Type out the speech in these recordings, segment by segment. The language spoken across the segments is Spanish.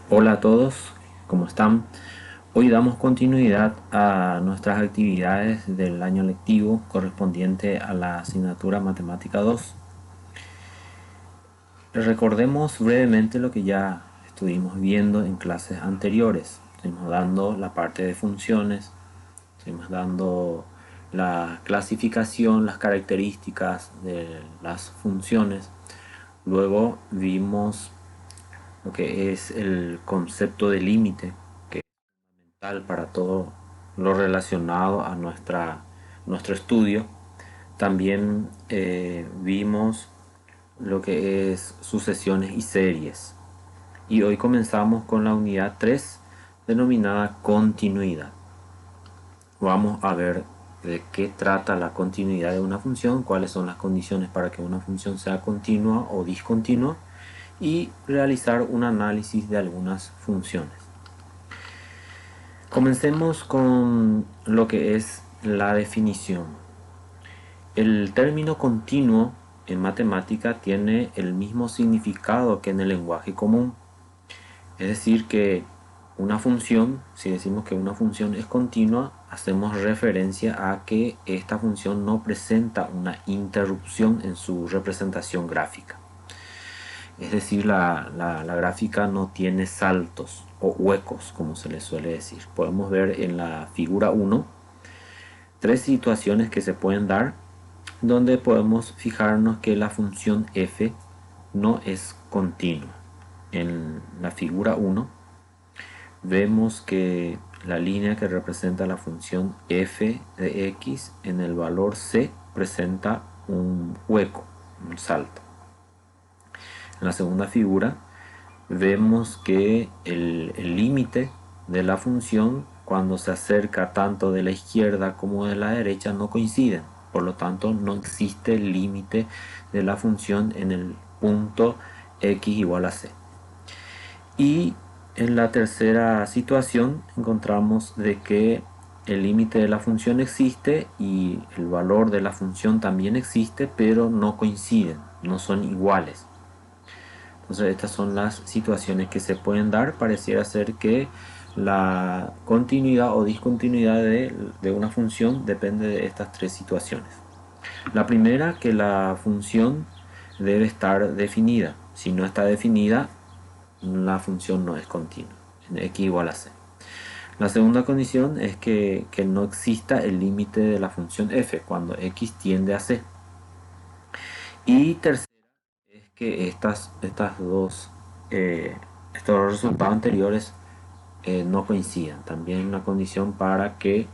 Hola a todos, ¿cómo están? Hoy damos continuidad a nuestras actividades del año lectivo correspondiente a la asignatura Matemática 2. Recordemos brevemente lo que ya estuvimos viendo en clases anteriores. Estuvimos dando la parte de funciones, estuvimos dando la clasificación, las características de las funciones. Luego vimos lo que es el concepto de límite, que para todo lo relacionado a nuestro estudio. También vimos lo que es sucesiones y series. Y hoy comenzamos con la unidad 3 denominada continuidad. Vamos a ver de qué trata la continuidad de una función, cuáles son las condiciones para que una función sea continua o discontinua y realizar un análisis de algunas funciones. Comencemos con lo que es la definición. El término continuo en matemática tiene el mismo significado que en el lenguaje común. Es decir, que una función, si decimos que una función es continua, hacemos referencia a que esta función no presenta una interrupción en su representación gráfica. Es decir, la gráfica no tiene saltos o huecos, como se le suele decir. Podemos ver en la figura 1 tres situaciones que se pueden dar donde podemos fijarnos que la función f no es continua. En la figura 1 vemos que la línea que representa la función f de x en el valor c presenta un hueco, un salto. En la segunda figura vemos que el límite de la función cuando se acerca tanto de la izquierda como de la derecha no coinciden. Por lo tanto, no existe límite de la función en el punto x igual a c. Y en la tercera situación encontramos de que el límite de la función existe y el valor de la función también existe, pero no coinciden, no son iguales. Entonces estas son las situaciones que se pueden dar. Pareciera ser que la continuidad o discontinuidad de una función depende de estas tres situaciones. La primera, que la función debe estar definida. Si no está definida, la función no es continua, x igual a c. La segunda condición es que no exista el límite de la función f cuando x tiende a c. Y tercera es que estos resultados anteriores no coincidan. También una condición para que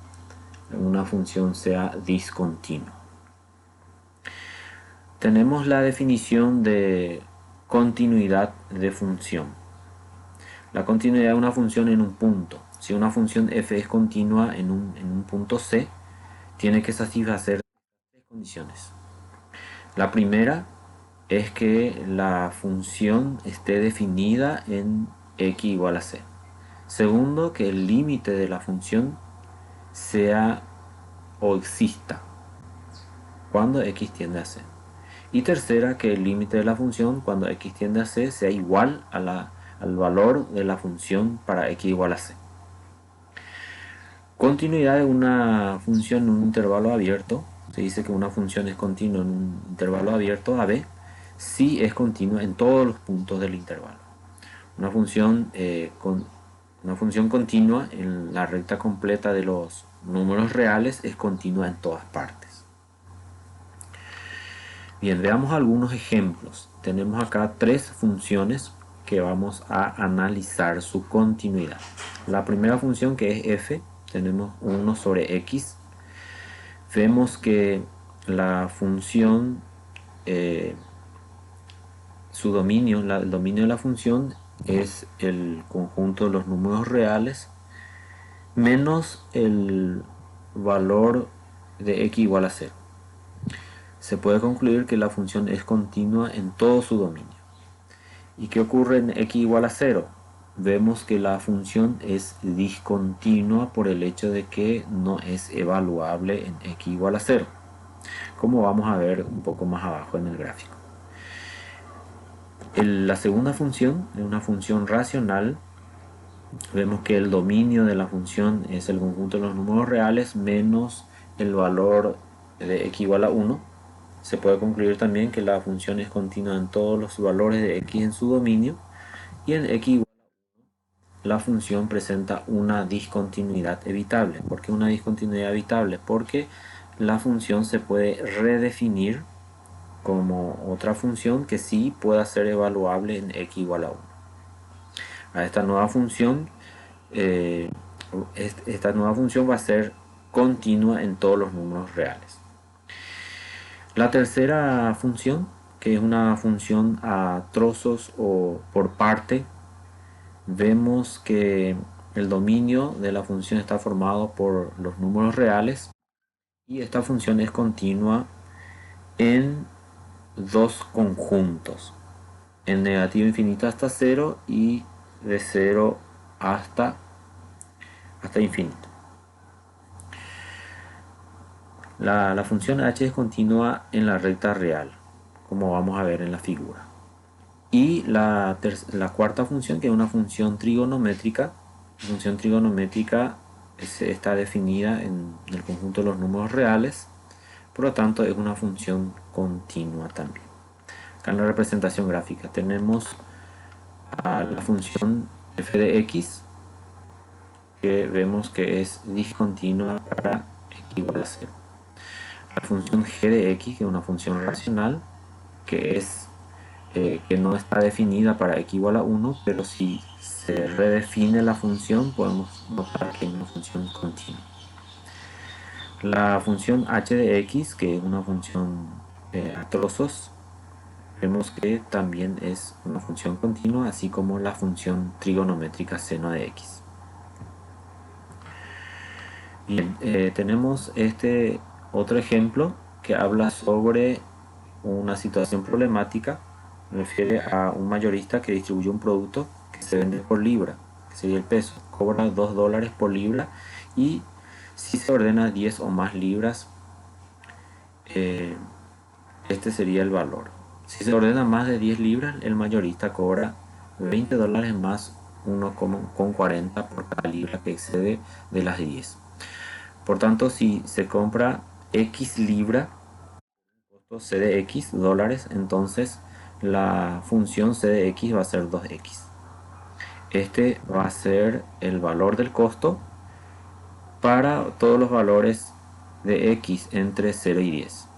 una función sea discontinua. Tenemos la definición de continuidad de función. La continuidad de una función en un punto. Si una función f es continua en un punto c, tiene que satisfacer tres condiciones. La primera es que la función esté definida en x igual a c. Segundo, que el límite de la función sea o exista cuando x tiende a c. Y tercera, que el límite de la función cuando x tiende a c sea igual al valor de la función para x igual a c. Continuidad de una función en un intervalo abierto. Se dice que una función es continua en un intervalo abierto AB si es continua en todos los puntos del intervalo. Una una función continua en la recta completa de los números reales es continua en todas partes. Bien, veamos algunos ejemplos. Tenemos acá tres funciones que vamos a analizar su continuidad. La primera función, que es f, tenemos 1 sobre x. Vemos que la función, su dominio, el dominio de la función es el conjunto de los números reales menos el valor de x igual a 0. Se puede concluir que la función es continua en todo su dominio. ¿Y qué ocurre en x igual a 0? Vemos que la función es discontinua por el hecho de que no es evaluable en x igual a 0, como vamos a ver un poco más abajo en el gráfico. La segunda función es una función racional vemos que el dominio de la función es el conjunto de los números reales menos el valor de x igual a 1. Se puede concluir también que la función es continua en todos los valores de x en su dominio, y en x igual la función presenta una discontinuidad evitable. ¿Por qué una discontinuidad evitable? Porque la función se puede redefinir como otra función que sí pueda ser evaluable en x igual a 1. A esta nueva función, eh, esta nueva función va a ser continua en todos los números reales. La tercera función, que es una función a trozos o por parte, vemos que el dominio de la función está formado por los números reales, y esta función es continua en dos conjuntos, en negativo infinito hasta 0 y de 0 hasta infinito. La función h es continua en la recta real, como vamos a ver en la figura. Y la cuarta función, que es una función trigonométrica. La función trigonométrica está definida en el conjunto de los números reales, por lo tanto es una función continua también. Acá en la representación gráfica tenemos a la función f de x, que vemos que es discontinua para x igual a 0. La función g de x, que es una función racional, que no está definida para x igual a 1, pero si se redefine la función podemos notar que es una función continua. La función h de x, que es una función a trozos, vemos que también es una función continua, así como la función trigonométrica seno de x. Bien, tenemos este otro ejemplo que habla sobre una situación problemática. Refiere a un mayorista que distribuye un producto que se vende por libra, que sería el peso, cobra $2 por libra, y si se ordena 10 o más libras, este sería el valor. Si se ordena más de 10 libras, el mayorista cobra $20 más 1,40 por cada libra que excede de las 10. Por tanto, si se compra X libra, costo C de X dólares, entonces la función C de X va a ser 2X. Este va a ser el valor del costo para todos los valores de X entre 0 y 10.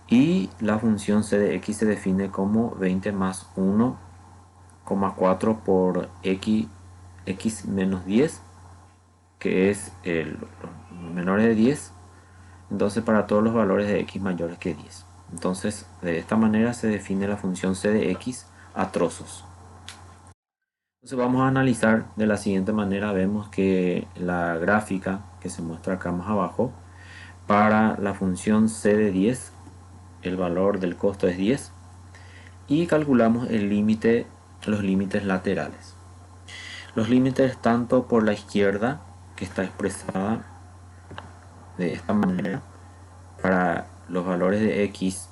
Y la función C de X se define como 20 más 1,4 por X menos 10, que es el menor de 10. Entonces para todos los valores de x mayores que 10. Entonces de esta manera se define la función c de x a trozos. Entonces vamos a analizar de la siguiente manera. Vemos que la gráfica que se muestra acá más abajo, para la función c de 10, el valor del costo es 10, y calculamos el límite, los límites laterales. Los límites tanto por la izquierda, que está expresada de esta manera, para los valores de x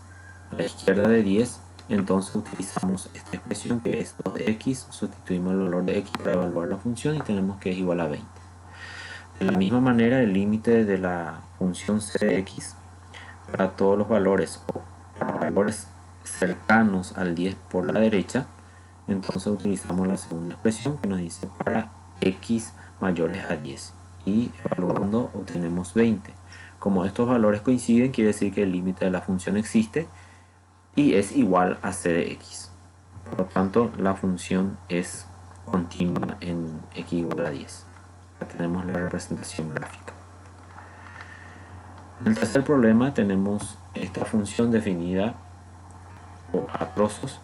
a la izquierda de 10, entonces utilizamos esta expresión que es 2x, sustituimos el valor de x para evaluar la función y tenemos que es igual a 20. De la misma manera, el límite de la función c de x para todos los valores o para valores cercanos al 10 por la derecha, entonces utilizamos la segunda expresión que nos dice para x mayores a 10, y evaluando obtenemos 20. Como estos valores coinciden, quiere decir que el límite de la función existe y es igual a c de x. Por lo tanto, la función es continua en x igual a 10. Acá tenemos la representación gráfica. En el tercer problema tenemos esta función definida a trozos,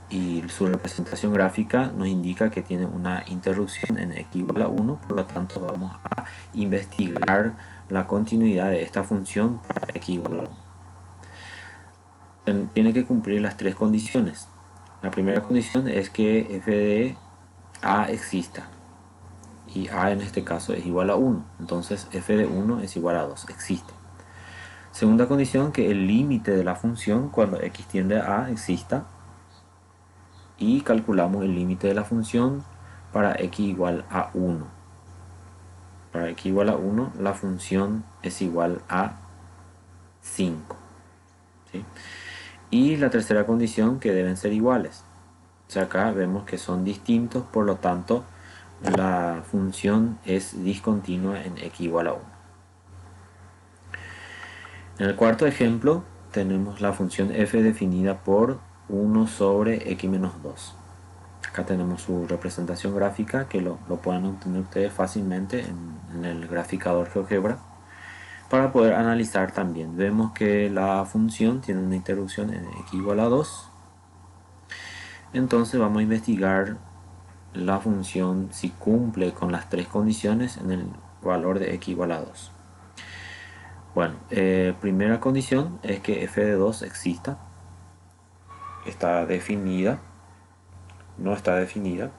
y su representación gráfica nos indica que tiene una interrupción en x igual a 1, por lo tanto vamos a investigar la continuidad de esta función para x igual a 1. Tiene que cumplir las tres condiciones. La primera condición es que f de a exista, y a en este caso es igual a 1, entonces f de 1 es igual a 2, existe. Segunda condición, que el límite de la función cuando x tiende a exista, y calculamos el límite de la función para x igual a 1. Para x igual a 1 la función es igual a 5. ¿Sí? Y la tercera condición, que deben ser iguales. O sea, acá vemos que son distintos, por lo tanto la función es discontinua en x igual a 1. En el cuarto ejemplo tenemos la función f definida por 1 sobre x menos 2. Acá tenemos su representación gráfica, que lo pueden obtener ustedes fácilmente en el graficador GeoGebra. Para poder analizar también, vemos que la función tiene una interrupción en x igual a 2. Entonces vamos a investigar la función si cumple con las tres condiciones en el valor de x igual a 2. Bueno, primera condición es que f de 2 exista. Está definida. No está definida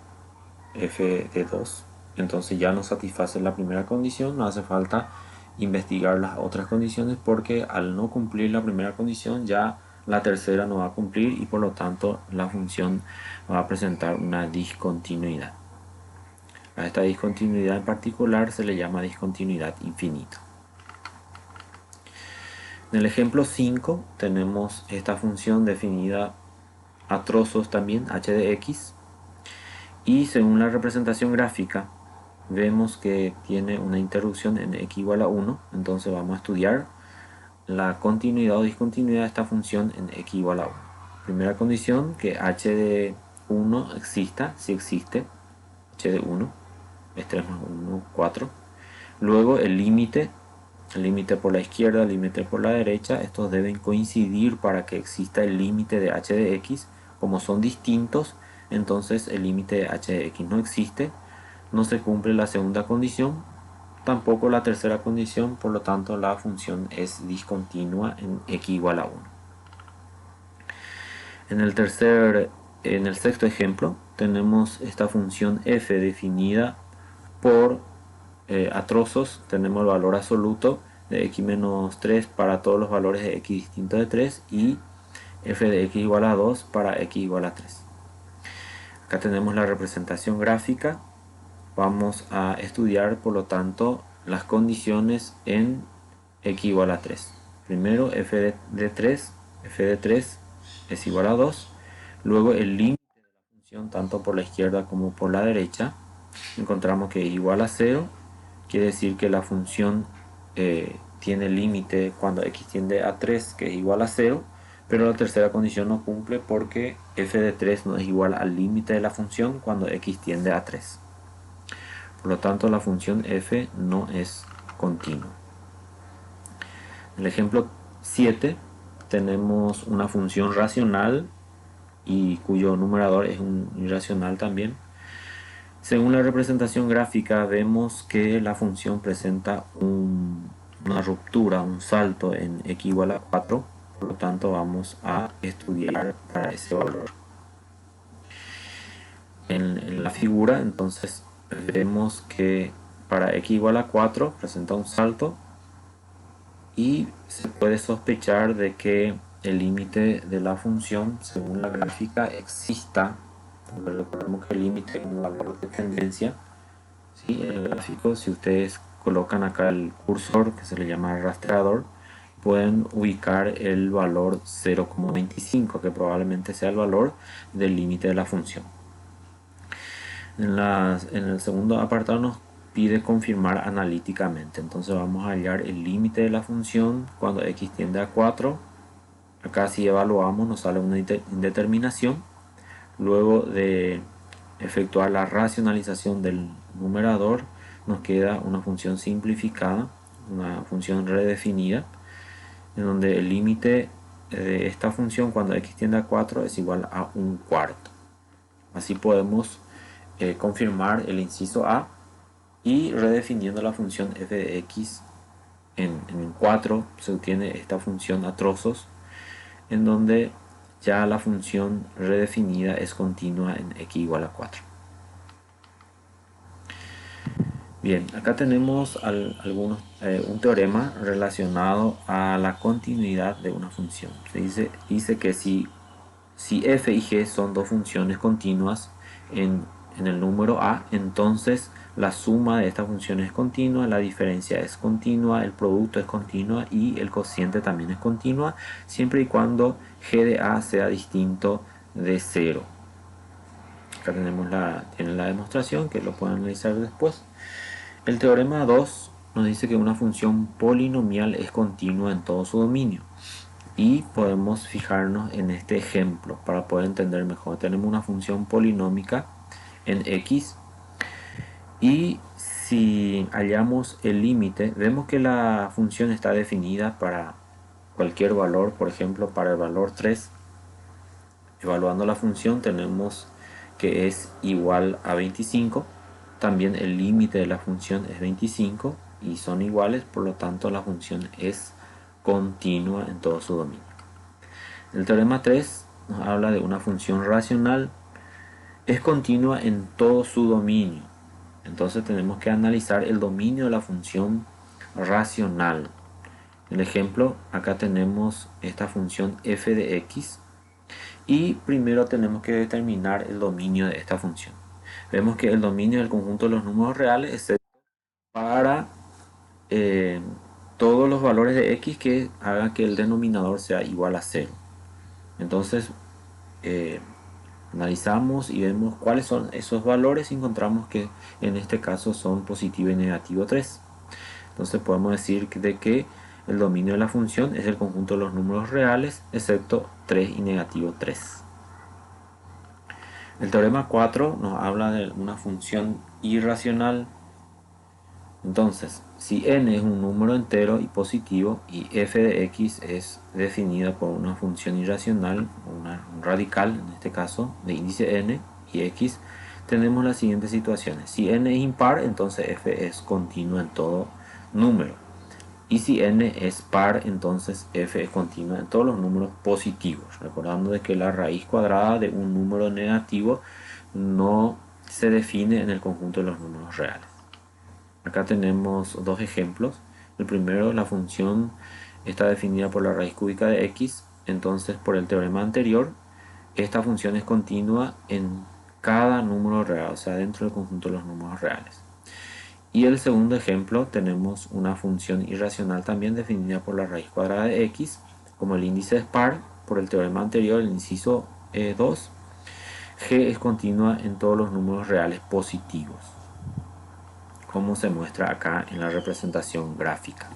f de 2. Entonces ya nos satisface la primera condición. No hace falta investigar las otras condiciones, porque al no cumplir la primera condición ya la tercera no va a cumplir, y por lo tanto la función va a presentar una discontinuidad. A esta discontinuidad en particular se le llama discontinuidad infinita. En el ejemplo 5 tenemos esta función definida a trozos también, h de x, y según la representación gráfica vemos que tiene una interrupción en x igual a 1. Entonces vamos a estudiar la continuidad o discontinuidad de esta función en x igual a 1. Primera condición, que h de 1 exista. Si existe, h de 1 es 3 más 1, 4. Luego el límite por la izquierda, el límite por la derecha, estos deben coincidir para que exista el límite de h de x. Como son distintos, entonces el límite de h de x no existe. No se cumple la segunda condición, tampoco la tercera condición, por lo tanto la función es discontinua en x igual a 1. En el sexto ejemplo tenemos esta función f definida por a trozos. Tenemos el valor absoluto de x menos 3 para todos los valores de x distintos de 3 y f de x igual a 2 para x igual a 3. Acá tenemos la representación gráfica. Vamos a estudiar, por lo tanto, las condiciones en x igual a 3. Primero f de 3 es igual a 2. Luego el límite de la función, tanto por la izquierda como por la derecha, encontramos que es igual a 0. Quiere decir que la función tiene límite cuando x tiende a 3, que es igual a 0. Pero la tercera condición no cumple, porque f de 3 no es igual al límite de la función cuando x tiende a 3. Por lo tanto, la función f no es continua. En el ejemplo 7 tenemos una función racional y cuyo numerador es un irracional también. Según la representación gráfica vemos que la función presenta una ruptura, un salto en x igual a 4. Por lo tanto vamos a estudiar para ese valor. En la figura entonces vemos que para x igual a 4 presenta un salto, y se puede sospechar de que el límite de la función según la gráfica exista. Recordemos que el límite es un valor de tendencia. ¿Sí? En el gráfico, si ustedes colocan acá el cursor, que se le llama rastreador, pueden ubicar el valor 0,25, que probablemente sea el valor del límite de la función. En el segundo apartado nos pide confirmar analíticamente. Entonces vamos a hallar el límite de la función cuando x tiende a 4. Acá si evaluamos nos sale una indeterminación. Luego de efectuar la racionalización del numerador nos queda una función simplificada, una función redefinida, en donde el límite de esta función cuando x tiende a 4 es igual a 1/4. Así podemos confirmar el inciso A, y redefiniendo la función f de x en 4 se obtiene esta función a trozos, en donde ya la función redefinida es continua en x igual a 4. Bien, acá tenemos un teorema relacionado a la continuidad de una función. Se dice que si f y g son dos funciones continuas en en el número a, entonces la suma de esta función es continua, la diferencia es continua, el producto es continua y el cociente también es continua, siempre y cuando g de a sea distinto de 0. Acá tenemos tiene la demostración que lo pueden analizar después. El teorema 2 nos dice que una función polinomial es continua en todo su dominio. Y podemos fijarnos en este ejemplo para poder entender mejor. Tenemos una función polinómica en x y si hallamos el límite, vemos que la función está definida para cualquier valor, por ejemplo para el valor 3. Evaluando la función tenemos que es igual a 25. También el límite de la función es 25 y son iguales, por lo tanto la función es continua en todo su dominio. El teorema 3 nos habla de una función racional, es continua en todo su dominio. Entonces tenemos que analizar el dominio de la función racional. El ejemplo, acá tenemos esta función f de x y primero tenemos que determinar el dominio de esta función. Vemos que el dominio del conjunto de los números reales es para todos los valores de x que hagan que el denominador sea igual a 0. Entonces analizamos y vemos cuáles son esos valores y encontramos que en este caso son positivo y negativo 3. Entonces podemos decir que el dominio de la función es el conjunto de los números reales excepto 3 y negativo 3. El teorema 4 nos habla de una función irracional. Entonces, si n es un número entero y positivo y f de x es definida por una función irracional, un radical en este caso, de índice n y x, tenemos las siguientes situaciones. Si n es impar, entonces f es continua en todo número. Y si n es par, entonces f es continua en todos los números positivos. Recordando de que la raíz cuadrada de un número negativo no se define en el conjunto de los números reales. Acá tenemos dos ejemplos. El primero, la función está definida por la raíz cúbica de x. Entonces, por el teorema anterior, esta función es continua en cada número real, o sea, dentro del conjunto de los números reales. Y el segundo ejemplo, tenemos una función irracional también definida por la raíz cuadrada de x. Como el índice es par, por el teorema anterior, el inciso 2, g es continua en todos los números reales positivos, como se muestra acá en la representación gráfica.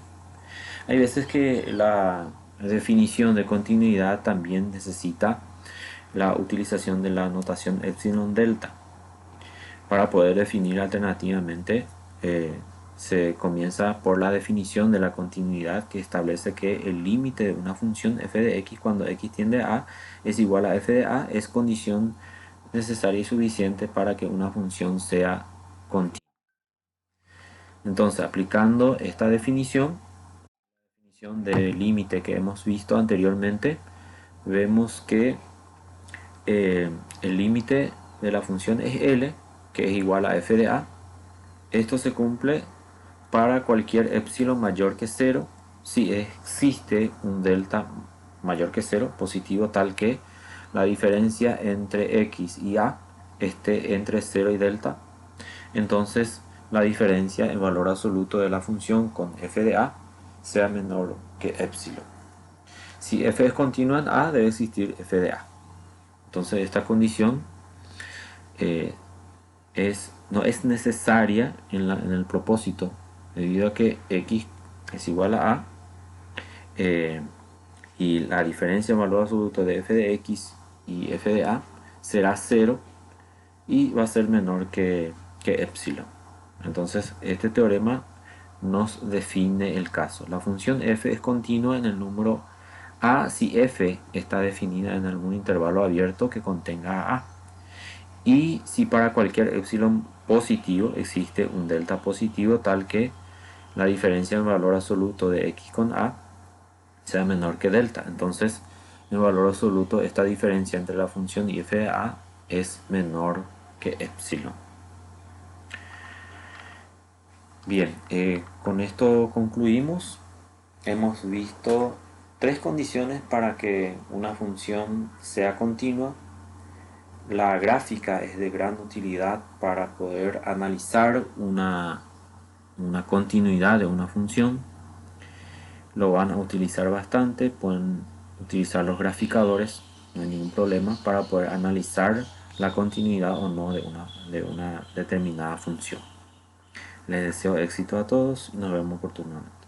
Hay veces que la definición de continuidad también necesita la utilización de la notación epsilon delta. Para poder definir alternativamente, se comienza por la definición de la continuidad, que establece que el límite de una función f de x cuando x tiende a es igual a f de a es condición necesaria y suficiente para que una función sea continua. Entonces, aplicando esta definición de límite que hemos visto anteriormente, vemos que el límite de la función es L, que es igual a f de a. Esto se cumple para cualquier epsilon mayor que 0 si existe un delta mayor que 0 positivo, tal que la diferencia entre x y a esté entre 0 y delta. Entonces la diferencia en valor absoluto de la función con f de a sea menor que epsilon. Si f es continua en a, debe existir f de a. Entonces esta condición no es necesaria en el propósito, debido a que x es igual a y la diferencia en valor absoluto de f de x y f de a será 0 y va a ser menor que epsilon. Entonces este teorema nos define el caso. La función f es continua en el número a si f está definida en algún intervalo abierto que contenga a. Y si para cualquier epsilon positivo existe un delta positivo tal que la diferencia en valor absoluto de x con a sea menor que delta. Entonces, en valor absoluto, esta diferencia entre la función y f de a es menor que epsilon. Bien, con esto concluimos. Hemos visto tres condiciones para que una función sea continua. La gráfica es de gran utilidad para poder analizar una continuidad de una función. Lo van a utilizar bastante, pueden utilizar los graficadores, no hay ningún problema, para poder analizar la continuidad o no de una determinada función. Les deseo éxito a todos y nos vemos por turno.